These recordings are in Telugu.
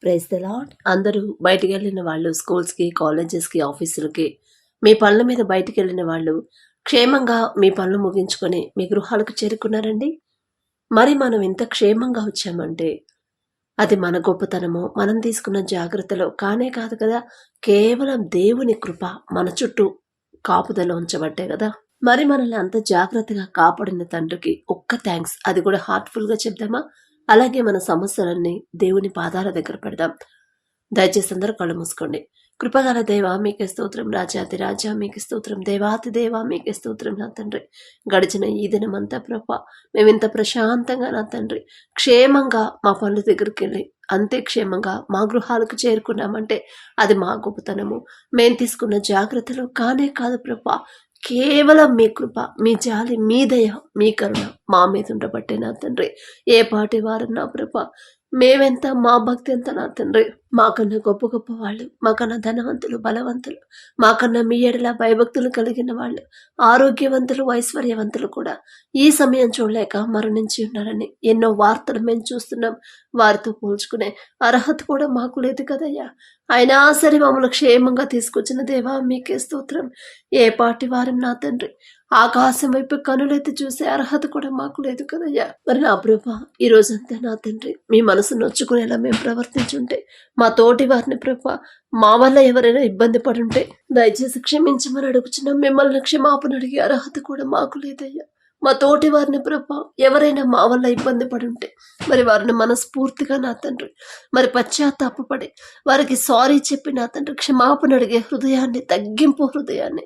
Praise the lord. అందరూ బయటికి వెళ్ళిన వాళ్ళు స్కూల్స్కి, కాలేజెస్కి, ఆఫీసులకి, మీ పనుల మీద బయటికి వెళ్ళిన వాళ్ళు క్షేమంగా మీ పనులు ముగించుకొని మీ గృహాలకు చేరుకున్నారండి. మరి మనం ఇంత క్షేమంగా వచ్చామంటే అది మన గొప్పతనమో, మనం తీసుకున్న జాగ్రత్తలో కానే కాదు కదా. కేవలం దేవుని కృప మన చుట్టూ కాపుదల ఉంచబట్టే కదా. మరి మనల్ని అంత జాగ్రత్తగా కాపాడిన తండ్రికి ఒక్క థ్యాంక్స్. అది కూడా హార్ట్ఫుల్గా చెప్దామా? అలాగే మన సమస్యలన్నీ దేవుని పాదాల దగ్గర పెడదాం. దయచేసి అందరూ కళ్ళు మూసుకోండి. కృపగల దేవా మీకే స్తోత్రం, రాజాతి రాజా మీకే స్తోత్రం, దేవాతి దేవా మీకే స్తోత్రం నా తండ్రి. గడిచిన ఈ దినమంతా ప్రభా మేమింత ప్రశాంతంగా నా తండ్రి క్షేమంగా మా పనుల దగ్గరికి వెళ్ళి అంతే క్షేమంగా మా గృహాలకు చేరుకున్నామంటే అది మా గొప్పతనము. మేము తీసుకున్న జాగ్రత్తలు కానే కాదు ప్రభా, కేవలం మీ కృప, మీ జాలి, మీ దయ, మీ కరుణ మా మీద ఉండబట్టే నా తండ్రి. ఏ పాటి వారు నా ప్రభా, మేమెంత, మా భక్తి ఎంత నా తండ్రి. మాకన్నా గొప్ప గొప్ప వాళ్ళు, మాకన్నా ధనవంతులు, బలవంతులు, మాకన్నా మీ ఎడల భయభక్తులు కలిగిన వాళ్ళు, ఆరోగ్యవంతులు, ఐశ్వర్యవంతులు కూడా ఈ సమయం చూడలేక మరణించి ఉన్నారని ఎన్నో వార్తలు మేము చూస్తున్నాం. వారితో పోల్చుకునే అర్హత కూడా మాకు లేదు కదయ్యా. అయినా సరే మమ్మల్ని క్షేమంగా తీసుకొచ్చిన దేవా మీకే స్తోత్రం. ఏ పాటి వారం నా తండ్రి, ఆకాశం వైపు కనులెత్తి చూసే అర్హత కూడా మాకు లేదు కదయ్యా. మరి నా ప్రభా ఈ రోజంతా నా తండ్రి మీ మనసు నొచ్చుకునేలా మేము ప్రవర్తించుంటే, మా తోటి వారిని ప్రభా మా వల్ల ఎవరైనా ఇబ్బంది పడుంటే దయచేసి క్షమించమని అడుగుచున్నాం. మిమ్మల్ని క్షమాపణ అడిగే అర్హత కూడా మాకు లేదయ్యా. మా తోటి వారిని ప్రభా ఎవరైనా మా వల్ల ఇబ్బంది పడుంటే మరి వారిని మనస్ఫూర్తిగా నా తండ్రి మరి పశ్చాత్తాపడి వారికి సారీ చెప్పి నా తండ్రి క్షమాపణ అడిగే హృదయాన్ని, తగ్గింపు హృదయాన్ని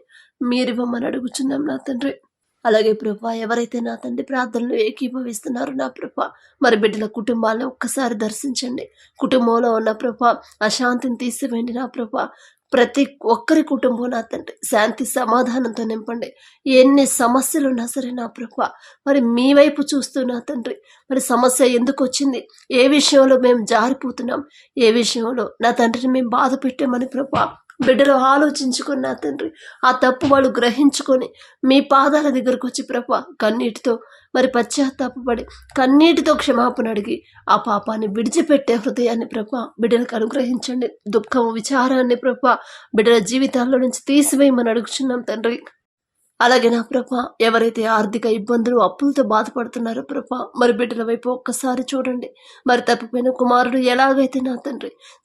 మీరివ్వమని అడుగుచున్నాం నా తండ్రి. అలాగే ప్రభా ఎవరైతే నా తండ్రి ప్రార్థనలు ఏకీభవిస్తున్నారు నా ప్రభా, మరి బిడ్డల కుటుంబాలను ఒక్కసారి దర్శించండి. కుటుంబంలో ఉన్న ప్రభా అశాంతిని తీసివేయండి నా ప్రభా. ప్రతి ఒక్కరి కుటుంబం నా తండ్రి శాంతి సమాధానంతో నింపండి. ఎన్ని సమస్యలు ఉన్నా సరే నా ప్రభా మరి మీ వైపు చూస్తూ నా తండ్రి మరి సమస్య ఎందుకు వచ్చింది, ఏ విషయంలో మేము జారిపోతున్నాం, ఏ విషయంలో నా తండ్రిని మేము బాధ పెట్టామని ప్రభా బిడ్డలు ఆలోచించుకొని నా తండ్రి ఆ తప్పు వాళ్ళు గ్రహించుకొని మీ పాదాల దగ్గరకు వచ్చి ప్రభా కన్నీటితో మరి పశ్చాత్తాపడి కన్నీటితో క్షమాపణ అడిగి ఆ పాపాన్ని విడిచిపెట్టే హృదయాన్ని ప్రభా బిడ్డలకు అనుగ్రహించండి. దుఃఖం, విచారాన్ని ప్రభా బిడ్డల జీవితాల్లో నుంచి తీసివేయమని అడుగుచున్నాం తండ్రి. అలాగే నా ప్రభా ఎవరైతే ఆర్థిక ఇబ్బందులు, అప్పులతో బాధపడుతున్నారో ప్రభా మరి బిడ్డల వైపు ఒక్కసారి చూడండి. మరి తప్పిపోయిన కుమారుడు ఎలాగైతే నా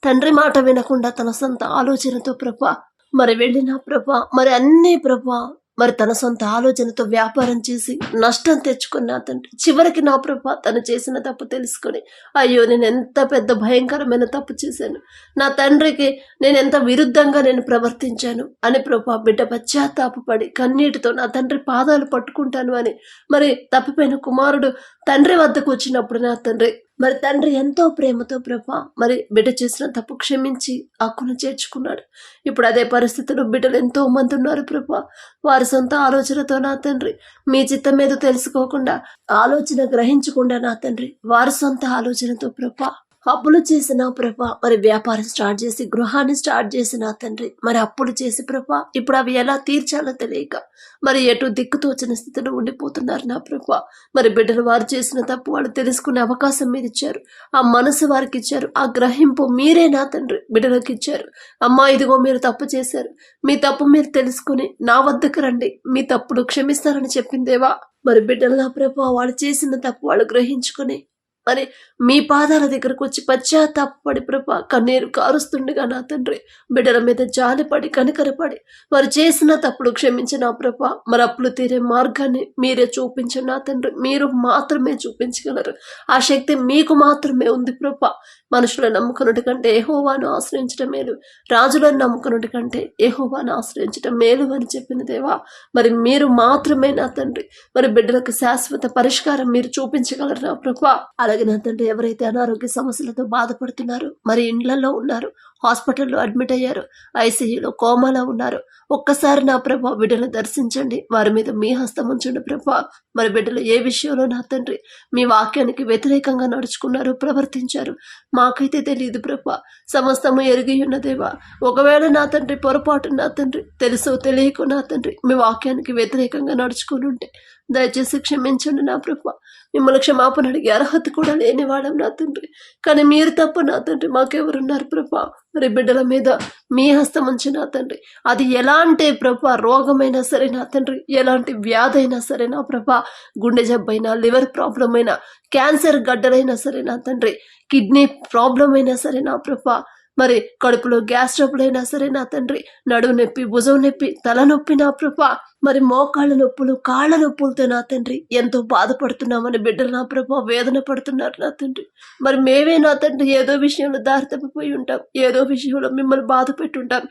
తండ్రి మాట వినకుండా తన సొంత ఆలోచనతో ప్రభా మరి వెళ్ళిన ప్రభా మరి అన్నీ ప్రభా మరి తన సొంత ఆలోచనతో వ్యాపారం చేసి నష్టం తెచ్చుకున్న తండ్రి చివరికి నా ప్రభా తను చేసిన తప్పు తెలుసుకొని అయ్యో నేను ఎంత పెద్ద భయంకరమైన తప్పు చేశాను, నా తండ్రికి నేను ఎంత విరుద్ధంగా నేను ప్రవర్తించాను అని ప్రభా బిడ్డ పశ్చాత్తాపడి కన్నీటితో నా తండ్రి పాదాలు పట్టుకుంటాను అని మరి తప్పిపోయిన కుమారుడు తండ్రి వద్దకు వచ్చినప్పుడు నా తండ్రి మరి తండ్రి ఎంతో ప్రేమతో ప్రభా మరి బిడ్డ చేసిన తప్పు క్షమించి హక్కును చేర్చుకున్నాడు. ఇప్పుడు అదే పరిస్థితుల్లో బిడ్డలు ఎంతో మంది ఉన్నారు ప్రభా. వారి సొంత ఆలోచనతో నా తండ్రి మీ చిత్తం మీద తెలుసుకోకుండా, ఆలోచన గ్రహించకుండా నా తండ్రి వారి సొంత ఆలోచనతో ప్రభా అప్పులు చేసిన ప్రభా మరి వ్యాపారం స్టార్ట్ చేసి గృహాన్ని స్టార్ట్ చేసిన తండ్రి మరి అప్పులు చేసి ప్రభా ఇప్పుడు అవి ఎలా తీర్చాలో తెలియక మరి ఎటు దిక్కుతోచిన స్థితిలో ఉండిపోతున్నారు నా ప్రభా. మరి బిడ్డలు వారు చేసిన తప్పు వాళ్ళు తెలుసుకునే అవకాశం మీరు ఇచ్చారు, ఆ మనసు వారికి ఇచ్చారు, ఆ గ్రహింపు మీరే నా తండ్రి బిడ్డలకు ఇచ్చారు. అమ్మా ఇదిగో మీరు తప్పు చేశారు, మీ తప్పు మీరు తెలుసుకుని నా వద్దకు రండి, మీ తప్పులు క్షమిస్తారని చెప్పిందేవా. మరి బిడ్డలు నా ప్రభా వాళ్ళు చేసిన తప్పు వాళ్ళు గ్రహించుకుని మరి మీ పాదాల దగ్గరకు వచ్చి పశ్చాత్తాపడి ప్రభా కన్నీరు కారుస్తుండగా నా తండ్రి బిడ్డల మీద జాలిపడి కనికరపడి వారు చేసిన తప్పుడు క్షమించిన ప్రభా మరి అప్పులు తీరే మార్గాన్ని మీరే చూపించు నా తండ్రి. మీరు మాత్రమే చూపించగలరు, ఆ శక్తి మీకు మాత్రమే ఉంది ప్రభా. మనుషులను నమ్ముకున్నటి కంటే యెహోవాను ఆశ్రయించడం మేలు, రాజులను నమ్ముకున్నటి కంటే యెహోవాను ఆశ్రయించడం మేలు అని చెప్పిన దేవా మరి మీరు మాత్రమే నా తండ్రి మరి బిడ్డలకు శాశ్వత పరిష్కారం మీరు చూపించగలరు నా ప్రభా. అలాగే నా తండ్రి ఎవరైతే అనారోగ్య సమస్యలతో బాధపడుతున్నారో మరి ఇండ్లలో ఉన్నారు, హాస్పిటల్లో అడ్మిట్ అయ్యారు, ఐసీయూలో కోమాలో ఉన్నారు, ఒక్కసారి నా ప్రభా బిడ్డలు దర్శించండి, వారి మీద మీ హస్తం ఉంచండి ప్రభా. మరి బిడ్డలు ఏ విషయంలో నా తండ్రి మీ వాక్యానికి వ్యతిరేకంగా నడుచుకున్నారు, ప్రవర్తించారు మాకైతే తెలియదు ప్రభా, సమస్తము ఎరిగి ఉన్నదేవా. ఒకవేళ నా తండ్రి పొరపాటు నా తండ్రి తెలుసో తెలియకో నా తండ్రి మీ వాక్యానికి వ్యతిరేకంగా నడుచుకుని ఉంటే దయచేసి క్షమించండి నా ప్రభా. మిమ్మల్ని క్షమాపణ అడిగే అర్హత కూడా లేనివాడం నా తండ్రి. కానీ మీరు తప్ప నా తండ్రి మాకెవరున్నారు ప్రభా. మరి బిడ్డల మీద మీ హస్తం ఉంచి నా తండ్రి, అది ఎలాంటి ప్రభా రోగమైనా సరే నా తండ్రి, ఎలాంటి వ్యాధి అయినా సరే నా ప్రభా, గుండె జబ్బైనా, లివర్ ప్రాబ్లం అయినా, క్యాన్సర్ గడ్డలైనా సరే నా తండ్రి, కిడ్నీ ప్రాబ్లం అయినా సరే నా ప్రభా, మరి కడుపులో గ్యాస్ ట్రబుల్ అయినా సరే నా తండ్రి, నడువు నొప్పి, భుజం నొప్పి, తలనొప్పి నా ప్రభా, మరి మోకాళ్ళ నొప్పులు, కాళ్ళ నొప్పులతో నా తండ్రి ఎంతో బాధపడుతున్నామని బిడ్డలు నా ప్రభా వేదన పడుతున్నారు నా తండ్రి. మరి మేమే నా తండ్రి ఏదో విషయంలో దారి తప్పిపోయి ఉంటాం, ఏదో విషయంలో మిమ్మల్ని బాధ పెట్టుంటాం,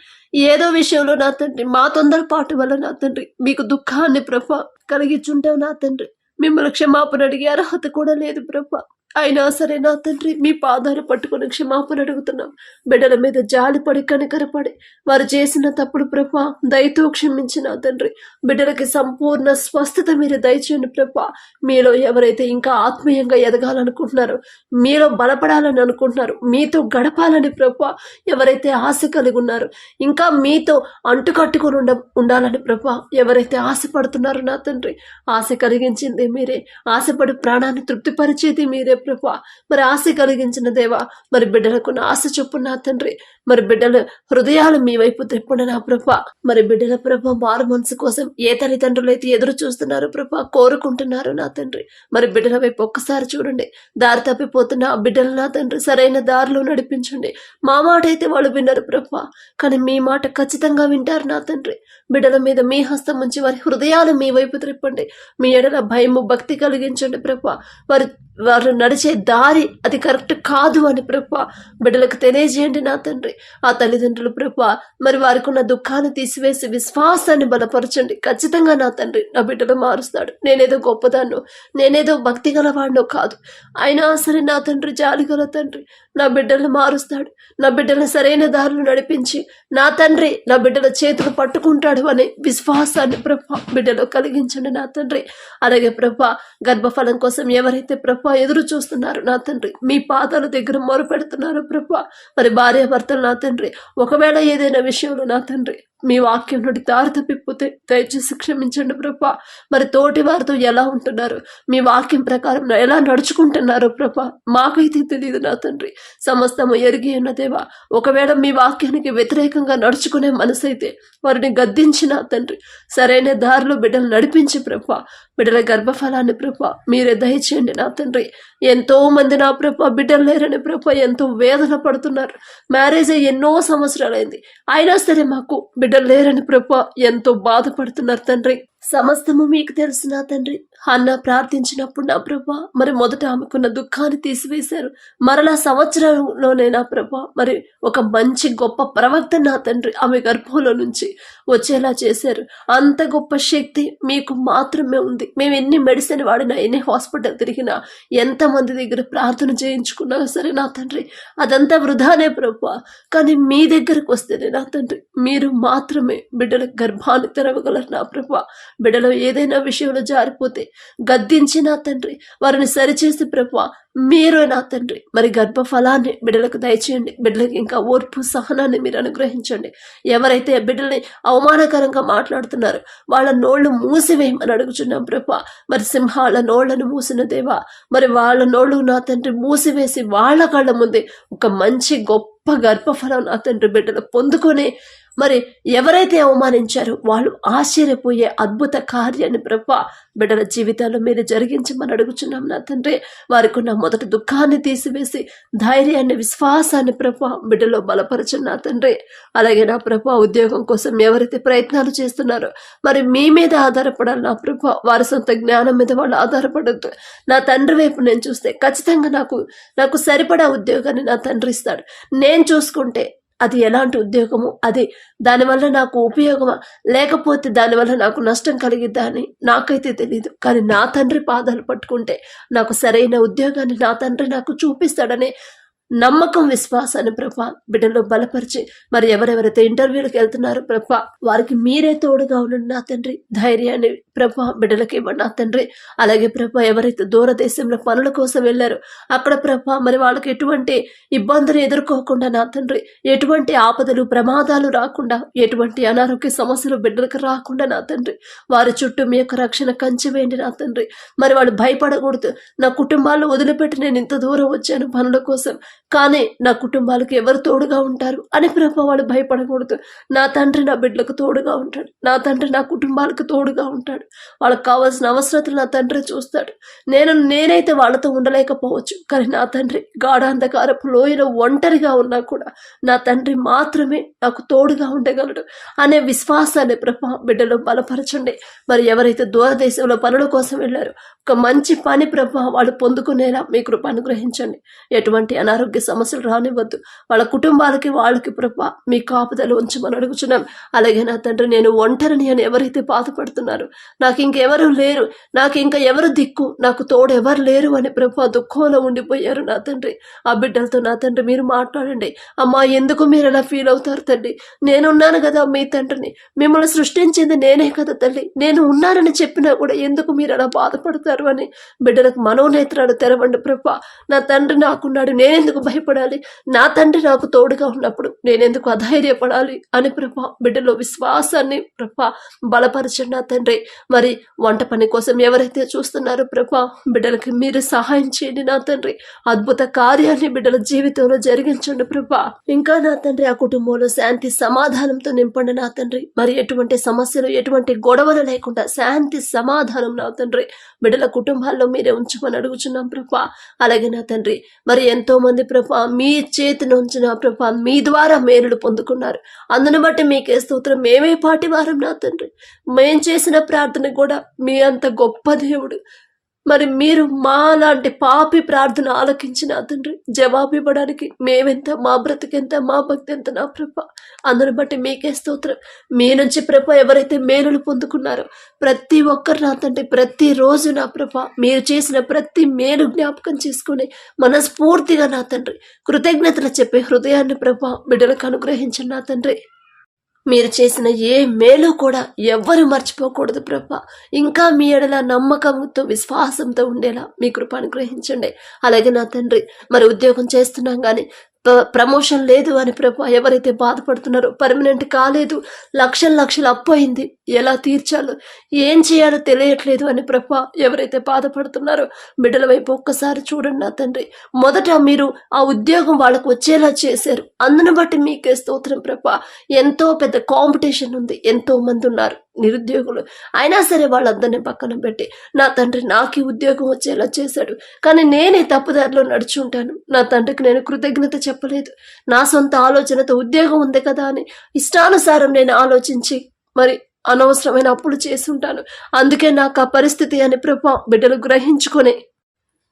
ఏదో విషయంలో నా తండ్రి మా తొందరపాటు వల్ల నా తండ్రి మీకు దుఃఖాన్ని ప్రభా కలిగించుంటాం నా తండ్రి. మిమ్మల్ని క్షమాపణ అడిగే అర్హత కూడా లేదు ప్రభా. అయినా సరే నా తండ్రి మీ పాదాలు పట్టుకుని క్షమాపణ అడుగుతున్నాం. బిడ్డల మీద జాలిపడి కనికరపడి వారు చేసిన తప్పుడు ప్రభా దయతో క్షమించి నా తండ్రి, బిడ్డలకి సంపూర్ణ స్వస్థత మీరు దయచేయండి ప్రభా. మీలో ఎవరైతే ఇంకా ఆత్మీయంగా ఎదగాలనుకుంటున్నారో, మీలో బలపడాలని అనుకుంటున్నారు, మీతో గడపాలని ప్రభా ఎవరైతే ఆశ కలిగి ఉన్నారో, ఇంకా మీతో అంటుకట్టుకుని ఉండాలని ప్రభా ఎవరైతే ఆశపడుతున్నారో నా తండ్రి, ఆశ కలిగించింది మీరే, ఆశపడి ప్రాణాన్ని తృప్తిపరిచేది మీరే ప్రభా. మరి ఆశ కలిగించిన దేవా, మరి బిడ్డలకు ఆశ చొప్పున నా తండ్రి, మరి బిడ్డల హృదయాలు మీ వైపు త్రిప్పున నా ప్రభా. మరి బిడ్డల ప్రభా మారు మనసు కోసం ఏ తల్లిదండ్రులు అయితే ఎదురు చూస్తున్నారు ప్రభా, కోరుకుంటున్నారు నా తండ్రి, మరి బిడ్డల వైపు ఒక్కసారి చూడండి. దారి తప్పిపోతున్న ఆ బిడ్డలు నా తండ్రి సరైన దారిలో నడిపించండి. మా మాట అయితే వాళ్ళు విన్నారు ప్రభా, కానీ మీ మాట ఖచ్చితంగా వింటారు నా తండ్రి. బిడ్డల మీద మీ హస్తం ఉంచి వారి హృదయాలు మీ వైపు త్రిప్పండి. మీ ఎడల భయము, భక్తి కలిగించండి ప్రభా. వారు నడిచే దారి అది కరెక్ట్ కాదు అని ప్రభా బిడ్డలకు తెలియజేయండి నా తండ్రి. ఆ తల్లిదండ్రులు ప్రభా మరి వారికి ఉన్న దుఃఖాన్ని తీసివేసి విశ్వాసాన్ని బలపరచండి. ఖచ్చితంగా నా తండ్రి నా బిడ్డలు మారుస్తాడు. నేనేదో గొప్పదాన్నో, నేనేదో భక్తి గలవాడినో కాదు, అయినా సరే నా తండ్రి జాలిగల తండ్రి నా బిడ్డలను మారుస్తాడు. నా బిడ్డలను సరైన దారులు నడిపించి నా తండ్రి నా బిడ్డల చేతులు పట్టుకుంటాడు అనే విశ్వాసాన్ని ప్రభా బిడ్డలో కలిగించండి నా తండ్రి. అలాగే ప్రభా గర్భఫలం కోసం ఎవరైతే ప్రభా ఎదురు చూస్తున్నారు నా తండ్రి, మీ పాదాల దగ్గర మొరపెడుతున్నారు ప్రభా. మరి భార్యాభర్తలు నా తండ్రి ఒకవేళ ఏదైనా విషయంలో నా తండ్రి మీ వాక్యం నుండి దారి తప్పిపోతే దయచేసి క్షమించండి ప్రభా. మరి తోటి వారితో ఎలా ఉంటున్నారు, మీ వాక్యం ప్రకారం ఎలా నడుచుకుంటున్నారో ప్రభా మాకైతే తెలియదు నా తండ్రి. సమస్తము ఎరిగి ఉన్న దేవా, ఒకవేళ మీ వాక్యానికి వ్యతిరేకంగా నడుచుకునే మనసైతే వారిని గద్దించిన తండ్రి సరైన దారిలో బిడ్డలు నడిపించి ప్రభా, బిడ్డల గర్భఫలాన్ని ప్రభా మీరే దయచేయండి నా తండ్రి. ఎంతో మంది నా ప్రభా బిడ్డలు లేరని ప్రభా ఎంతో వేదన పడుతున్నారు. మ్యారేజ్ అయ్యి ఎన్నో సంవత్సరాలైంది, అయినా సరే మాకు బిడ్డలు లేరని ప్రభా ఎంతో బాధపడుతున్నారు తండ్రి. సమస్తము మీకు తెలుసు నా తండ్రి. హన్నా ప్రార్థించినప్పుడు నా ప్రభా మరి మొదట ఆమెకున్న దుఃఖాన్ని తీసివేశారు. మరలా సంవత్సరంలోనే నా ప్రభా మరి ఒక మంచి గొప్ప ప్రవక్త నా తండ్రి ఆమె గర్భంలో నుంచి వచ్చేలా చేశారు. అంత గొప్ప శక్తి మీకు మాత్రమే ఉంది. మేము ఎన్ని మెడిసిన్ వాడినా, ఎన్ని హాస్పిటల్ తిరిగినా, ఎంతమంది దగ్గర ప్రార్థన చేయించుకున్నా సరే నా తండ్రి అదంతా వృధానే ప్రభా. కానీ మీ దగ్గరకు వస్తేనే నా తండ్రి మీరు మాత్రమే బిడ్డల గర్భాన్ని తెరవగలరు నా ప్రభా. బిడ్డలో ఏదైనా విషయంలో జారిపోతే గద్దించి నా తండ్రి వారిని సరిచేసి ప్రభా మీరు నా తండ్రి మరి గర్భఫలాన్ని బిడ్డలకు దయచేయండి. బిడ్డలకు ఇంకా ఓర్పు సహనాన్ని మీరు అనుగ్రహించండి. ఎవరైతే బిడ్డల్ని అవమానకరంగా మాట్లాడుతున్నారో వాళ్ళ నోళ్లు మూసివేయమని అడుగుచున్నాం ప్రభా. మరి సింహాల నోళ్లను మూసిన దేవా, మరి వాళ్ళ నోళ్లు నా తండ్రి మూసివేసి వాళ్ళ కళ్ళ ముందే ఒక మంచి గొప్ప గర్భఫలం నా తండ్రి బిడ్డలు పొందుకొని మరి ఎవరైతే అవమానించారో వాళ్ళు ఆశ్చర్యపోయే అద్భుత కార్యాన్ని ప్రభా బిడ్డల జీవితాల్లో మీరు జరిగించమని అడుగుచున్నాం నా తండ్రి. వారికి ఉన్న మొదటి దుఃఖాన్ని తీసివేసి ధైర్యాన్ని, విశ్వాసాన్ని ప్రభా బిడ్డలో బలపరచండి నా తండ్రి. అలాగే నా ప్రభా ఉద్యోగం కోసం ఎవరైతే ప్రయత్నాలు చేస్తున్నారో మరి మీ మీద ఆధారపడాలి నా ప్రభా. వారి సొంత జ్ఞానం మీద వాళ్ళు ఆధారపడద్దు నా తండ్రి. వైపు నేను చూస్తే ఖచ్చితంగా నాకు సరిపడా ఉద్యోగాన్ని నా తండ్రి ఇస్తాడు. నేను చూసుకుంటే అది ఎలాంటి ఉద్యోగము, అది దానివల్ల నాకు ఉపయోగమా లేకపోతే దానివల్ల నాకు నష్టం కలిగిద్దా అని నాకైతే తెలియదు. కానీ నా తండ్రి పాదాలు పట్టుకుంటే నాకు సరైన ఉద్యోగాన్ని నా తండ్రి నాకు చూపిస్తాడనే నమ్మకం విశ్వాసాన్ని ప్రభా బిడ్డలో బలపరిచి మరి ఎవరెవరైతే ఇంటర్వ్యూలకు వెళ్తున్నారో ప్రభా వారికి మీరే తోడుగా ఉండండి నా తండ్రి. ధైర్యాన్ని ప్రభా బిడ్డలకి ఇవ్వండి నా తండ్రి. అలాగే ప్రభా ఎవరైతే దూర దేశంలో పనుల కోసం వెళ్ళారో అక్కడ ప్రభా మరి వాళ్ళకి ఎటువంటి ఇబ్బందులు ఎదుర్కోకుండా నా తండ్రి, ఎటువంటి ఆపదలు ప్రమాదాలు రాకుండా, ఎటువంటి అనారోగ్య సమస్యలు బిడ్డలకు రాకుండా నా తండ్రి వారి చుట్టూ మీ యొక్క రక్షణ కంచి వేయండి నా తండ్రి. మరి వాళ్ళు భయపడకూడదు. నా కుటుంబాలను వదిలిపెట్టి నేను ఇంత దూరం వచ్చాను పనుల కోసం, కానీ నా కుటుంబాలకు ఎవరు తోడుగా ఉంటారు అని ప్రభా వాళ్ళు భయపడకూడదు. నా తండ్రి నా బిడ్డలకు తోడుగా ఉంటాడు. నా తండ్రి నా కుటుంబాలకు తోడుగా ఉంటాడు. వాళ్ళకి కావాల్సిన అవసరతలు నా తండ్రి చూస్తాడు. నేనైతే వాళ్ళతో ఉండలేకపోవచ్చు, కానీ నా తండ్రి గాఢాంధకారపు లోయలో ఒంటరిగా ఉన్నా కూడా నా తండ్రి మాత్రమే నాకు తోడుగా ఉండగలడు అనే విశ్వాసాన్ని ప్రభా బిడ్డలో బలపరచండి. మరి ఎవరైతే దూరదేశంలో పనుల కోసం వెళ్ళారో ఒక మంచి పని ప్రభా వాళ్ళు పొందుకునేలా మీ కృప అనుగ్రహించండి. ఎటువంటి అనారోగ్య సమస్యలు రానివ్వద్దు. వాళ్ళ కుటుంబాలకి వాళ్ళకి ప్రభా మీ కాపుదలు ఉంచమని అడుగుచున్నాం. అలాగే నా తండ్రి నేను ఒంటరిని అని ఎవరైతే బాధపడుతున్నారో, నాకు ఇంకెవరు లేరు, నాకు ఇంకా ఎవరు దిక్కు, నాకు తోడు ఎవరు లేరు అని ప్రభా దుఃఖంలో ఉండిపోయారు నా తండ్రి. ఆ బిడ్డలతో నా తండ్రి మీరు మాట్లాడండి. అమ్మా ఎందుకు మీరు ఎలా ఫీల్ అవుతారు తండ్రి? నేనున్నాను కదా మీ తండ్రిని, మిమ్మల్ని సృష్టించింది నేనే కదా తల్లి, నేను ఉన్నానని చెప్పినా కూడా ఎందుకు మీరు అలా బాధపడతారు అని బిడ్డలకు మనోనేత్రాలు తెరవండి ప్రభా. నా తండ్రి నాకున్నాడు, నేనెందుకు భయపడాలి? నా తండ్రి నాకు తోడుగా ఉన్నప్పుడు నేనెందుకు అధైర్యపడాలి అని ప్రభా బిడ్డలో విశ్వాసాన్ని ప్రభా బలపరచండి నా తండ్రి. మరి వంట పని కోసం ఎవరైతే చూస్తున్నారో ప్రభా బిడ్డలకి మీరు సహాయం చేయండి నా తండ్రి. అద్భుత కార్యాన్ని బిడ్డల జీవితంలో జరిగించండి ప్రభా. ఇంకా నా తండ్రి ఆ కుటుంబంలో శాంతి సమాధానంతో నింపండి నా తండ్రి. మరి ఎటువంటి సమస్యలు ఎటువంటి గొడవలు లేకుండా శాంతి సమాధానం నా తండ్రి బిడ్డల కుటుంబాల్లో మీరే ఉంచమని అడుగుచున్నాం ప్రభా. అలాగే నా తండ్రి మరి ఎంతో మంది ప్రభా మీ చేతి నుంచి నా ప్రభా మీ ద్వారా మేలులు పొందుకున్నారు. అందును బట్టి మీకే స్తోత్రం. మేమే పాటి వారం నా తండ్రి. మేం చేసిన ప్రార్థన కూడా మీ అంత గొప్ప దేవుడు. మరి మీరు మా లాంటి పాపి ప్రార్థన ఆలకించిన తండ్రి జవాబు ఇవ్వడానికి మేమెంత, మా బ్రతికెంత, మా భక్తి ఎంత నా ప్రభ. అందుని బట్టి మీకే స్తోత్రం. మీ నుంచి ప్రభ ఎవరైతే మేలులు పొందుకున్నారో ప్రతి ఒక్కరు నా తండ్రి ప్రతిరోజు నా ప్రభ మీరు చేసిన ప్రతి మేలు జ్ఞాపకం చేసుకుని మనస్ఫూర్తిగా నా తండ్రి కృతజ్ఞతలు చెప్పే హృదయాన్ని ప్రభ బిడ్డలకు అనుగ్రహించండి నా తండ్రి. మీరు చేసిన ఏ మేలు కూడా ఎవ్వరు మర్చిపోకూడదు ప్రభా. ఇంకా మీ ఎడల నమ్మకంతో విశ్వాసంతో ఉండేలా మీ కృప అనుగ్రహించండి. అలాగే నా తండ్రి మరి ఉద్యోగం చేస్తున్నాం కానీ ప్రమోషన్ లేదు అని ప్రభా ఎవరైతే బాధపడుతున్నారో, పర్మనెంట్ కాలేదు, లక్షలు అప్పు అయింది, ఎలా తీర్చాలో ఏం చేయాలో తెలియట్లేదు అని ప్రభా ఎవరైతే బాధపడుతున్నారో బిడ్డల వైపు ఒక్కసారి చూడండి నా తండ్రి. మొదట మీరు ఆ ఉద్యోగం వాళ్ళకు వచ్చేలా చేశారు. అందును బట్టి మీకే స్తోత్రం ప్రభా. ఎంతో పెద్ద కాంపిటీషన్ ఉంది, ఎంతో మంది ఉన్నారు నిరుద్యోగులు. అయినా సరే వాళ్ళందరినీ పక్కన పెట్టి నా తండ్రి నాకు ఉద్యోగం వచ్చేలా చేశాడు. కానీ నేనే తప్పుదారిలో నడుచుంటాను. నా తండ్రికి నేను కృతజ్ఞత చెప్పలేదు. నా సొంత ఆలోచనతో ఉద్యోగం ఉంది కదా అని ఇష్టానుసారం నేను ఆలోచించి మరి అనవసరమైన అప్పులు చేసుంటాను. అందుకే నాకు ఆ పరిస్థితి అని ప్రభా బిడ్డలు గ్రహించుకొని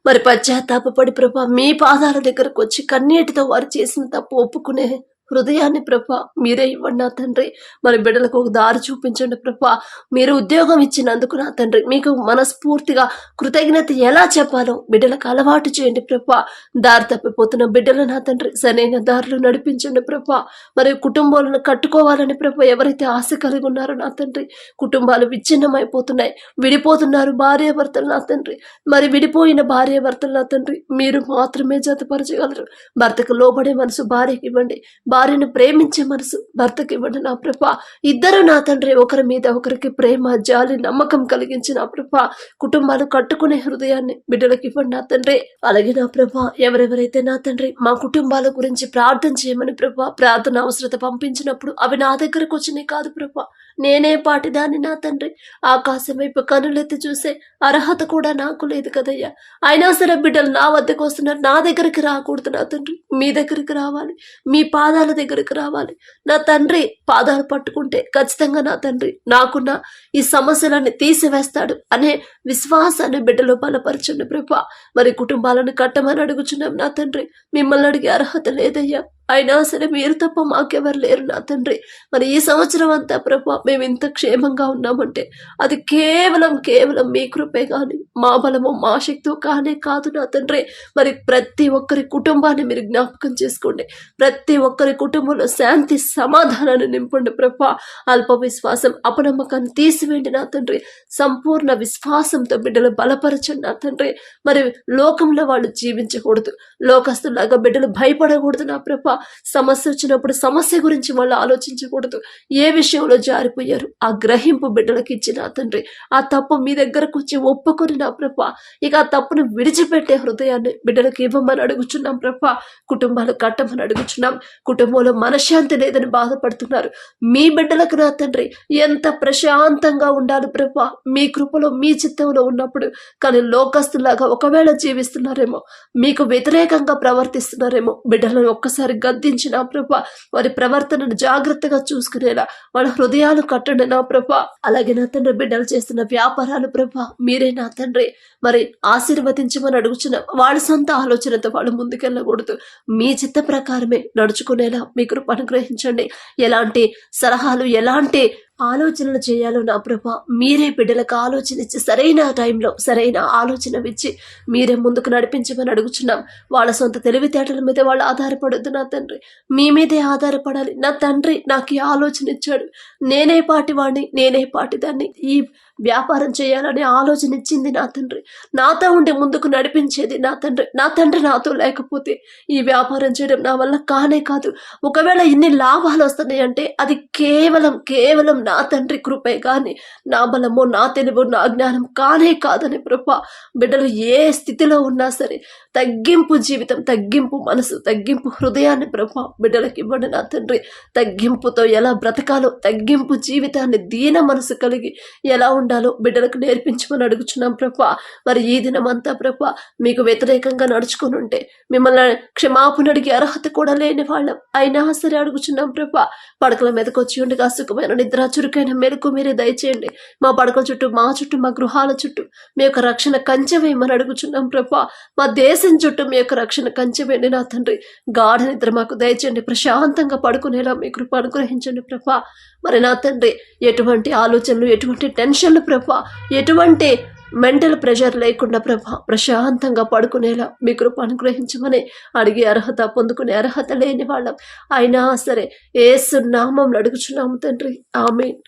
మరి పశ్చాత్తాపడి ప్రభా మీ పాదాల దగ్గరకు వచ్చి కన్నీటితో వారు చేసిన తప్పు ఒప్పుకునే హృదయాన్ని ప్రభా మీరే ఇవ్వండి నా తండ్రి. మరి బిడ్డలకు ఒక దారి చూపించండి ప్రభా. మీరు ఉద్యోగం ఇచ్చినందుకు నా తండ్రి మీకు మనస్ఫూర్తిగా కృతజ్ఞత ఎలా చెప్పాలో బిడ్డలకు అలవాటు చేయండి ప్రభా. దారి తప్పిపోతున్న బిడ్డలు నా తండ్రి సరైన దారిలో నడిపించండి ప్రభా. మరి కుటుంబాలను కట్టుకోవాలని ప్రభా ఎవరైతే ఆశ కలిగి ఉన్నారో నా తండ్రి కుటుంబాలు విచ్ఛిన్నమైపోతున్నాయి, విడిపోతున్నారు భార్యాభర్తలు నా తండ్రి. మరి విడిపోయిన భార్యాభర్తలు నా తండ్రి మీరు మాత్రమే జతపరచగలరు. భర్తకు లోబడే మనసు భార్యకి ఇవ్వండి, భార్యను ప్రేమించే మనసు భర్తకి ఇవ్వండి నా ప్రభా. ఇద్దరు నా తండ్రి ఒకరి మీద ఒకరికి ప్రేమ జాలి నమ్మకం కలిగించిన ప్రభా కుటుంబాలు కట్టుకునే హృదయాన్ని బిడ్డలకు ఇవ్వండి నా తండ్రి. అలాగే నా ప్రభా ఎవరెవరైతే నా తండ్రి మా కుటుంబాల గురించి ప్రార్థన చేయమని ప్రభా ప్రార్థన అవసరత పంపించినప్పుడు అవి నా దగ్గరకు వచ్చినాయి కాదు ప్రభా. నేనే పాటిదాన్ని నా తండ్రి. ఆకాశం వైపు కనులెత్తి చూసే అర్హత కూడా నాకు లేదు కదయ్యా. అయినా సరే బిడ్డలు నా వద్దకు వస్తున్నారు. నా దగ్గరికి రాకూడదు నా తండ్రి, మీ దగ్గరికి రావాలి, మీ పాదాల దగ్గరికి రావాలి నా తండ్రి. పాదాలు పట్టుకుంటే ఖచ్చితంగా నా తండ్రి నాకున్న ఈ సమస్యలన్నీ తీసివేస్తాడు అనే విశ్వాసాన్ని బిడ్డలో బలపరచండి ప్రభా. మరి కుటుంబాలను కట్టమని అడుగుచున్నాం నా తండ్రి. మిమ్మల్ని అడిగే అర్హత లేదయ్యా. అయినా సరే మీరు తప్ప మాకెవరు లేరు నా తండ్రి. మరి ఈ సంవత్సరం అంతా ప్రభా మేము ఇంత క్షేమంగా ఉన్నామంటే అది కేవలం కేవలం మీ కృపే కానీ మా బలము మా శక్తి కానే కాదు నా తండ్రి. మరి ప్రతి ఒక్కరి కుటుంబాన్ని మీరు జ్ఞాపకం చేసుకోండి. ప్రతి ఒక్కరి కుటుంబంలో శాంతి సమాధానాన్ని నింపండి ప్రభా. అల్ప విశ్వాసం అపనమ్మకాన్ని తీసివేయండి నా తండ్రి. సంపూర్ణ విశ్వాసంతో బిడ్డలు బలపరచండి నా తండ్రి. మరి లోకంలో వాళ్ళు జీవించకూడదు, లోకస్తులాగా బిడ్డలు భయపడకూడదు నా ప్రభా. సమస్య వచ్చినప్పుడు సమస్య గురించి వాళ్ళు ఆలోచించకూడదు. ఏ విషయంలో జారిపోయారు ఆ గ్రహింపు బిడ్డలకి ఇచ్చిన తండ్రి. ఆ తప్పు మీ దగ్గరకు వచ్చి ఒప్పుకొని నా ప్రభా ఇక ఆ తప్పును విడిచిపెట్టే హృదయాన్ని బిడ్డలకు ఇవ్వమని అడుగుచున్నాం ప్రభా. కుటుంబాలు కట్టమని అడుగుచున్నాం. కుటుంబంలో మనశ్శాంతి లేదని బాధపడుతున్నారు మీ బిడ్డలకు నా తండ్రి ఎంత ప్రశాంతంగా ఉండాలి ప్రభా మీ కృపలో మీ చిత్తంలో ఉన్నప్పుడు. కానీ లోకస్తులాగా ఒకవేళ జీవిస్తున్నారేమో, మీకు వ్యతిరేకంగా ప్రవర్తిస్తున్నారేమో, బిడ్డలను ఒక్కసారి గద్దించిన ప్రభా వారి ప్రవర్తనను జాగ్రత్తగా చూసుకునేలా వాళ్ళ హృదయాలు కట్టండి నా ప్రభా. అలాగే నా తండ్రి బిడ్డలు చేస్తున్న వ్యాపారాలు ప్రభా మీరే నా తండ్రి మరి ఆశీర్వదించమని అడుగుచున్న వాళ్ళ సొంత ఆలోచనతో వాళ్ళు ముందుకెళ్ళకూడదు, మీ చిత్త ప్రకారమే నడుచుకునేలా మీ కృప అనుగ్రహించండి. ఎలాంటి సలహాలు ఎలాంటి ఆలోచనలు చేయాలో నా ప్రభా మీరే బిడ్డలకు ఆలోచన ఇచ్చి సరైన టైంలో సరైన ఆలోచన ఇచ్చి మీరే ముందుకు నడిపించమని అడుగుచున్నాం. వాళ్ళ సొంత తెలివితేటల మీద వాళ్ళు ఆధారపడొద్దు నా తండ్రి, మీ మీదే ఆధారపడాలి. నా తండ్రి నాకు ఈ ఆలోచన ఇచ్చాడు, నేనే పాటివాడిని, నేనే పాటిదాన్ని, ఈ వ్యాపారం చేయాలనే ఆలోచన ఇచ్చింది నా తండ్రి, నాతో ఉండి ముందుకు నడిపించేది నా తండ్రి. నా తండ్రి నాతో లేకపోతే ఈ వ్యాపారం చేయడం నా వల్ల కానే కాదు. ఒకవేళ ఇన్ని లాభాలు వస్తున్నాయి అంటే అది కేవలం కేవలం నా తండ్రి కృపే కానీ నా బలము నా తెలివు నా జ్ఞానం కానే కాదని ప్రభా. బిడ్డలు ఏ స్థితిలో ఉన్నా సరే తగ్గింపు జీవితం, తగ్గింపు మనసు, తగ్గింపు హృదయాన్ని ప్రభా బిడ్డలకు ఇవ్వండి నా తండ్రి. తగ్గింపుతో ఎలా బ్రతకాలో, తగ్గింపు జీవితాన్ని దీన మనసు కలిగి ఎలా ఉండాలో బిడ్డలకు నేర్పించమని అడుగుచున్నాం ప్రభా. మరి ఈ దినమంతా ప్రభా మీకు వ్యతిరేకంగా నడుచుకుని ఉంటే మిమ్మల్ని క్షమాపణ అడిగే అర్హత కూడా లేని వాళ్ళం అయినా సరే అడుగుచున్నాం ప్రభా. పడకల మీదకి వచ్చి ఉండగా సుఖమైన నిద్ర, చురుకైన మెలకు మీరే దయచేయండి. మా పడకల చుట్టూ, మా చుట్టూ, మా గృహాల చుట్టూ మీ యొక్క రక్షణ కంచె వేయమని అడుగుచున్నాం ప్రభా. మా దేశం చుట్టూ మీ యొక్క రక్షణ కంచె వేయండి నా తండ్రి. గాఢ నిద్ర మాకు దయచేయండి. ప్రశాంతంగా పడుకునేలా మీ కృప అనుగ్రహించండి ప్రభా. మరి నా తండ్రి ఎటువంటి ఆలోచనలు, ఎటువంటి టెన్షన్లు ప్రభా, ఎటువంటి మెంటల్ ప్రెషర్ లేకుండా ప్రభా ప్రశాంతంగా పడుకునేలా మీ కృప అనుగ్రహించమని అడిగే అర్హత, పొందుకునే అర్హత లేని వాళ్ళం అయినా సరే యేసు నామములో అడుగుచున్నాము తండ్రి. ఆమేన్.